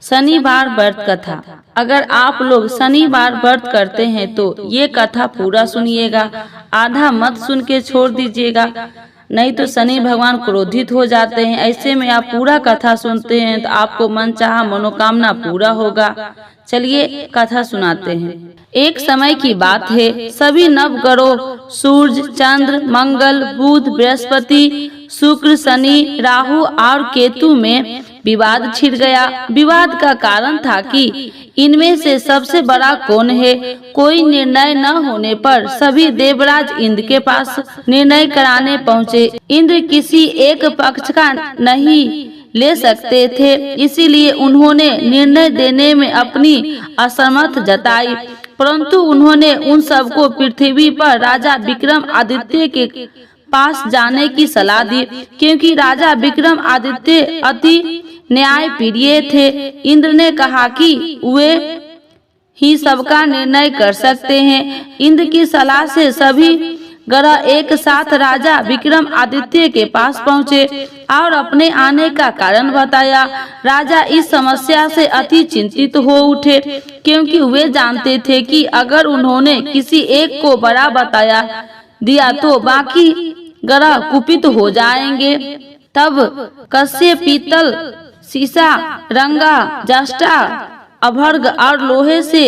शनिवार व्रत कथा। अगर आप लोग शनिवार व्रत करते हैं तो ये कथा पूरा सुनिएगा, आधा मत सुन के छोड़ दीजिएगा, नहीं तो शनि भगवान क्रोधित हो जाते हैं। ऐसे में आप पूरा कथा सुनते हैं तो आपको मनचाहा मनोकामना पूरा होगा। चलिए कथा सुनाते हैं। एक समय की बात है, सभी नवग्रहों सूर्य, चंद्र, मंगल, बुध, बृहस्पति, शुक्र, शनि, राहु और केतु में विवाद छिड़ गया। विवाद का कारण था कि इनमें से सबसे बड़ा कौन है। कोई निर्णय न होने पर सभी देवराज इंद्र के पास निर्णय कराने पहुँचे। इंद्र किसी एक पक्ष का नहीं ले सकते थे, इसीलिए उन्होंने निर्णय देने में अपनी असमर्थ जताई। परंतु उन्होंने उन सबको पृथ्वी पर राजा विक्रम आदित्य के पास जाने की सलाह दी, क्योंकि राजा विक्रम आदित्य अति न्यायप्रिय थे। इंद्र ने कहा कि वे ही सबका निर्णय कर सकते हैं। इंद्र की सलाह से सभी ग्रह एक साथ राजा विक्रम आदित्य के पास पहुँचे और अपने आने का कारण बताया। राजा इस समस्या से अति चिंतित हो उठे, क्योंकि वे जानते थे कि अगर उन्होंने किसी एक को बड़ा बताया दिया तो बाकी ग्रह कुपित हो जाएंगे। तब कश्यप पीतल, सीसा, रंगा, जस्टा, अभर्ग और लोहे से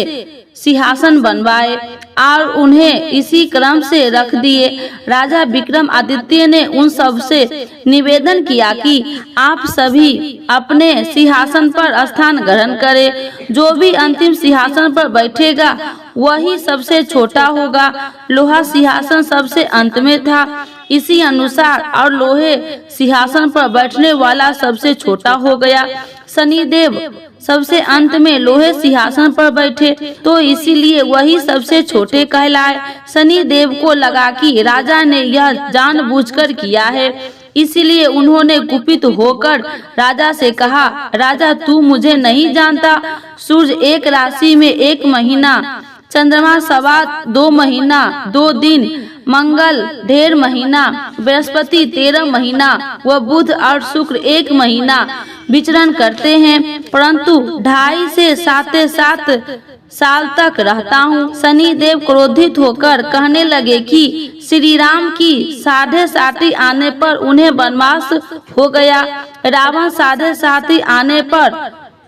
सिंहासन बनवाए और उन्हें इसी क्रम से रख दिए। राजा विक्रम आदित्य ने उन सब से निवेदन किया कि आप सभी अपने सिंहासन पर स्थान ग्रहण करें। जो भी अंतिम सिंहासन पर बैठेगा वही सबसे छोटा होगा। लोहा सिंहासन सबसे अंत में था, इसी अनुसार और लोहे सिंहासन पर बैठने वाला सबसे छोटा हो गया। शनिदेव सबसे अंत में लोहे सिंहासन पर बैठे तो इसीलिए वही सबसे छोटे कहलाए। शनिदेव को लगा कि राजा ने यह जानबूझकर किया है, इसीलिए उन्होंने कुपित होकर राजा से कहा, राजा तू मुझे नहीं जानता। सूर्य एक राशि में 1 महीना, चंद्रमा 2.25 महीना 2 दिन, मंगल 1.5 महीना, बृहस्पति 13 महीना व बुध और शुक्र 1 महीना विचरण करते हैं, परंतु 2.5 से 7 साल तक रहता हूँ। शनिदेव क्रोधित होकर कहने लगे कि श्री राम की 7.5 आने पर उन्हें वनवास हो गया। रावण 7.5 आने पर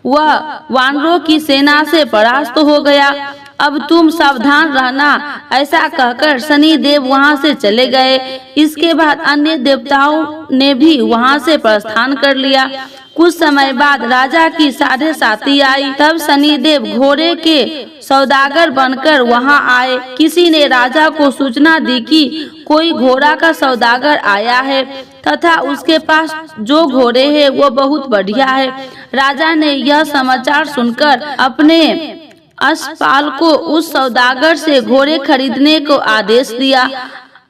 वह वानरों की सेना से परास्त हो गया। अब तुम सावधान रहना। ऐसा कहकर शनिदेव वहां से चले गए। इसके बाद अन्य देवताओं ने भी वहां से प्रस्थान कर लिया। कुछ समय बाद राजा की 7.5 आई। तब शनिदेव घोड़े के सौदागर बनकर वहां आए। किसी ने राजा को सूचना दी कि कोई घोड़ा का सौदागर आया है तथा उसके पास जो घोड़े हैं वो बहुत बढ़िया है। राजा ने यह समाचार सुनकर अपने अश्वपाल को उस सौदागर से घोड़े खरीदने को आदेश दिया।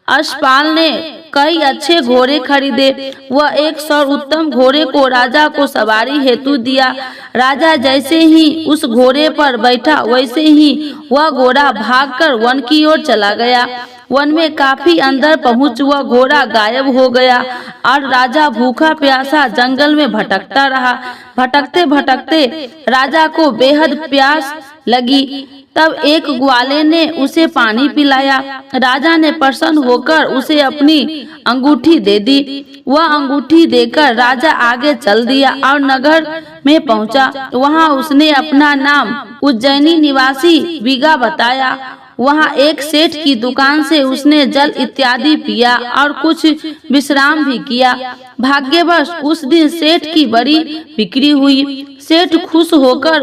अश्वपाल ने कई अच्छे घोड़े खरीदे। वह एक सर्वोत्तम घोड़े को राजा को सवारी हेतु दिया। राजा जैसे ही उस घोड़े पर बैठा वैसे ही वह घोड़ा भागकर वन की ओर चला गया। वन में काफी अंदर पहुंच वह घोड़ा गायब हो गया और राजा भूखा प्यासा जंगल में भटकता रहा। भटकते भटकते राजा को बेहद प्यास लगी। तब एक ग्वाले ने उसे पानी पिलाया। राजा ने प्रसन्न होकर उसे अपनी अंगूठी दे दी। वह अंगूठी देकर राजा आगे चल दिया और नगर में पहुंचा। वहां उसने अपना नाम उज्जैनी निवासी बीगा बताया। वहां एक सेठ की दुकान से उसने जल इत्यादि पिया और कुछ विश्राम भी किया। भाग्यवश उस दिन सेठ की बड़ी बिक्री हुई। सेठ खुश होकर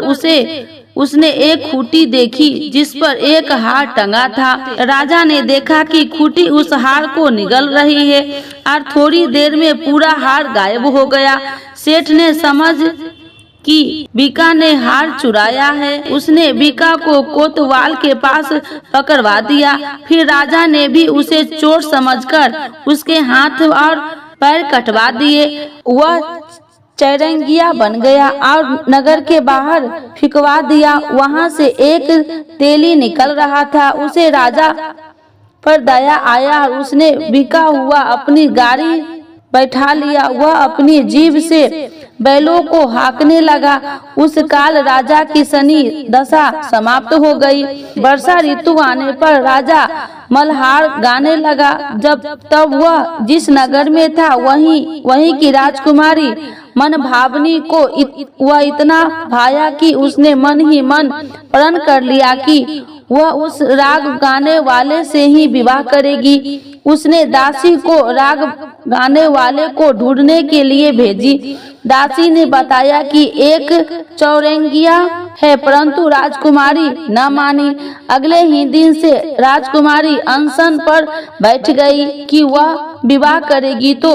उसने एक खूंटी देखी जिस पर एक हार टंगा था। राजा ने देखा कि खूंटी उस हार को निगल रही है और थोड़ी देर में पूरा हार गायब हो गया। सेठ ने समझ कि बीका ने हार चुराया है। उसने बीका को कोतवाल के पास पकड़वा दिया। फिर राजा ने भी उसे चोर समझकर उसके हाथ और पैर कटवा दिए। वह चैरंगिया बन गया और नगर के बाहर फिकवा दिया। वहां से एक तेली निकल रहा था। उसे राजा पर दया आया और उसने बिका हुआ अपनी गाड़ी बैठा लिया। वह अपनी जीभ से बैलों को हाँकने लगा। उस काल राजा की शनि दशा समाप्त हो गई। वर्षा ऋतु आने पर राजा मल्हार गाने लगा। तब वह जिस नगर में था वहीं की राजकुमारी मन भावनी को वह इतना भाया कि उसने मन ही मन प्रण कर लिया कि वह उस राग गाने वाले से ही विवाह करेगी। उसने दासी को राग गाने वाले को ढूंढने के लिए भेजी। दासी ने बताया कि एक चौरंगिया है, परंतु राजकुमारी न मानी। अगले ही दिन से राजकुमारी अनशन पर बैठ गई कि वह विवाह करेगी, तो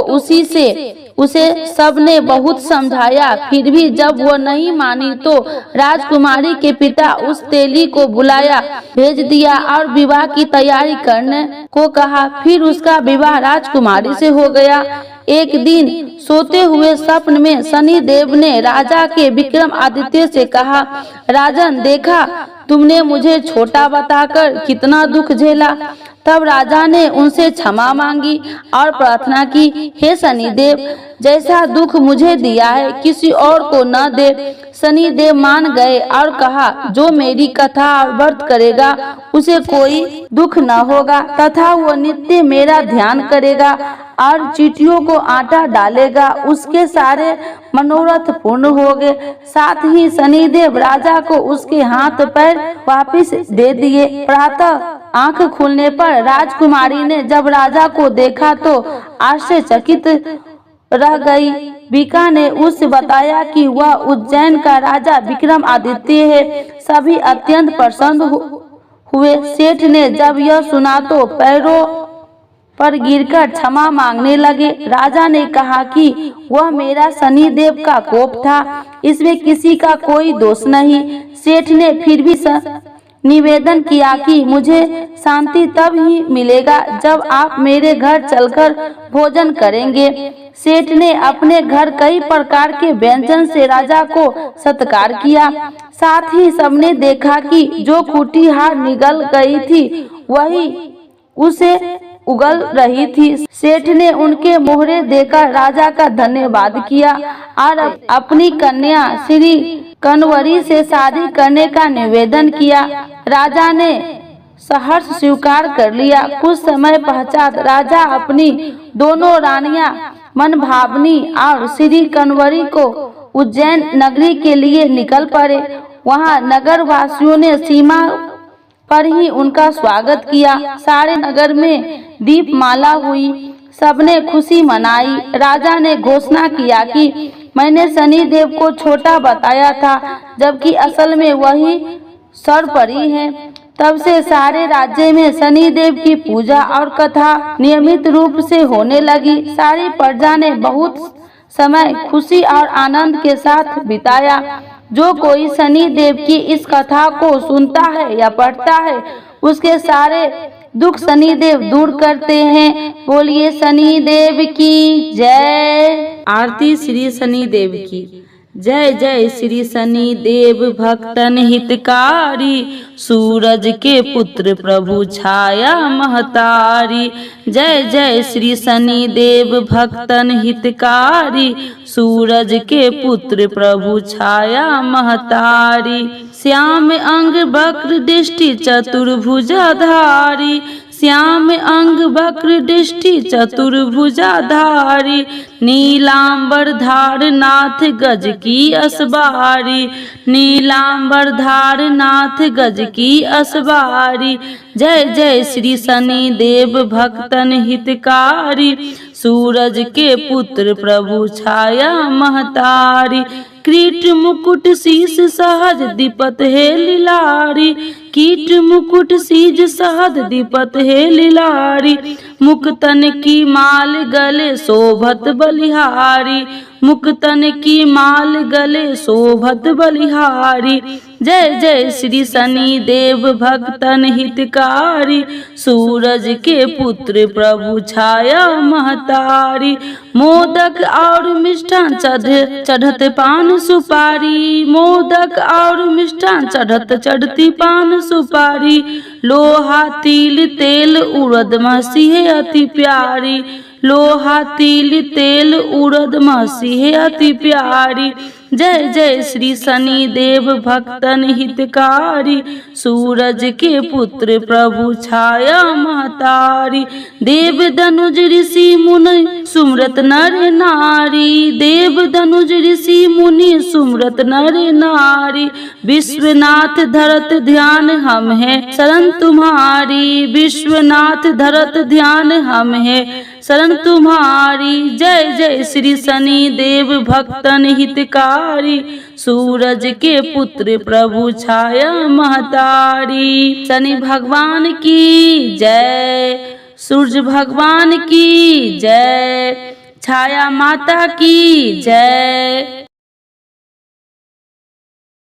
उसे सबने बहुत समझाया। फिर भी जब वह नहीं मानी तो राजकुमारी के पिता उस तेली को बुलाया भेज दिया और विवाह की तैयारी करने को कहा। फिर उसका विवाह राजकुमारी से हो गया। एक दिन सोते हुए स्वप्न में शनि देव ने राजा के विक्रमादित्य से कहा, राजन, देखा तुमने मुझे छोटा बताकर कितना दुख झेला। तब राजा ने उनसे क्षमा मांगी और प्रार्थना की, हे शनिदेव, जैसा दुख मुझे दिया है किसी और को न दे। शनिदेव मान गए और कहा, जो मेरी कथा और व्रत करेगा उसे कोई दुख न होगा तथा वो नित्य मेरा ध्यान करेगा और चींटियों को आटा डालेगा, उसके सारे मनोरथ पूर्ण होंगे। साथ ही शनिदेव राजा को उसके हाथ पैर वापस दे दिए। प्रातः आंख खुलने पर राजकुमारी ने जब राजा को देखा तो आश्चर्यचकित रह गई। बीका ने उसे बताया कि वह उज्जैन का राजा विक्रमादित्य है। सभी अत्यंत प्रसन्न हुए। सेठ ने जब यह सुना तो पैरों पर गिरकर क्षमा मांगने लगे। राजा ने कहा कि वह मेरा शनिदेव का कोप था, इसमें किसी का कोई दोष नहीं। सेठ ने फिर भी निवेदन किया कि मुझे शांति तब ही मिलेगा जब आप मेरे घर चलकर भोजन करेंगे। सेठ ने अपने घर कई प्रकार के व्यंजन से राजा को सत्कार किया। साथ ही सबने देखा कि जो खूंटी हार निगल गई थी वही उसे उगल रही थी। सेठ ने उनके मोहरे देकर राजा का धन्यवाद किया और अपनी कन्या श्री कनवरी से शादी करने का निवेदन किया। राजा ने सहर्ष स्वीकार कर लिया। कुछ समय पश्चात राजा अपनी दोनों रानियां मनभावनी और श्री कनवरी को उज्जैन नगरी के लिए निकल पड़े। वहां नगर वासियों ने सीमा पर ही उनका स्वागत किया। सारे नगर में दीपमाला हुई, सबने खुशी मनाई। राजा ने घोषणा किया कि मैंने शनिदेव को छोटा बताया था, जबकि असल में वही सर्वपरि है। तब से सारे राज्य में शनिदेव की पूजा और कथा नियमित रूप से होने लगी। सारी प्रजा ने बहुत समय खुशी और आनंद के साथ बिताया। जो कोई शनिदेव की इस कथा को सुनता है या पढ़ता है, उसके सारे दुख शनिदेव दूर करते हैं। बोलिए शनिदेव की जय। आरती श्री शनिदेव की। जय जय श्री शनिदेव भक्तन हितकारी, सूरज के पुत्र प्रभु छाया महतारी। जय जय श्री शनिदेव भक्तन हितकारी, सूरज के पुत्र प्रभु छाया महतारी। श्याम अंग वक्र दृष्टि चतुर्भुजाधारी, श्याम अंग वक्र दृष्टि चतुर्भुजाधारी। नीलांबर धार नाथ गज की असबारी, नीलांबर धार नाथ गज की असबारी। जय जय श्री शनिदेव भक्तन हितकारी, सूरज के पुत्र प्रभु छाया महतारी। कीट मुकुट शीस सहज दीपत है लीलारी, कीट मुकुट शीज सहज दीपत है लीलारी। मुक्तन की माल गले शोभत बलिहारी, मुक्तन की माल गले शोभत बलिहारी। जय जय श्री शनिदेव भक्तन हितकारी, सूरज के पुत्र प्रभु छाया महतारी। मोदक और मिष्ठान चढ़त पान सुपारी, मोदक और मिष्ठान चढ़ती पान सुपारी। लोहा तिल तेल उड़द मसीह अति प्यारी, लोहा तिल तेल उड़द मसीह अति प्यारी। जय जय श्री शनि देव भक्तन हितकारी, सूरज के पुत्र प्रभु छाया महतारी। देव धनुज ऋषि मुनि सुमरत नर नारी, देव धनुज ऋषि मुनि सुमरत नर नारी। विश्वनाथ धरत ध्यान हम है शरण तुम्हारी, विश्वनाथ धरत ध्यान हम है शरण तुम्हारी। जय जय श्री शनि देव भक्तन हितकारी, सूरज के पुत्र प्रभु छाया महतारी। शनि भगवान की जय, सूरज भगवान की जय, छाया माता की जय।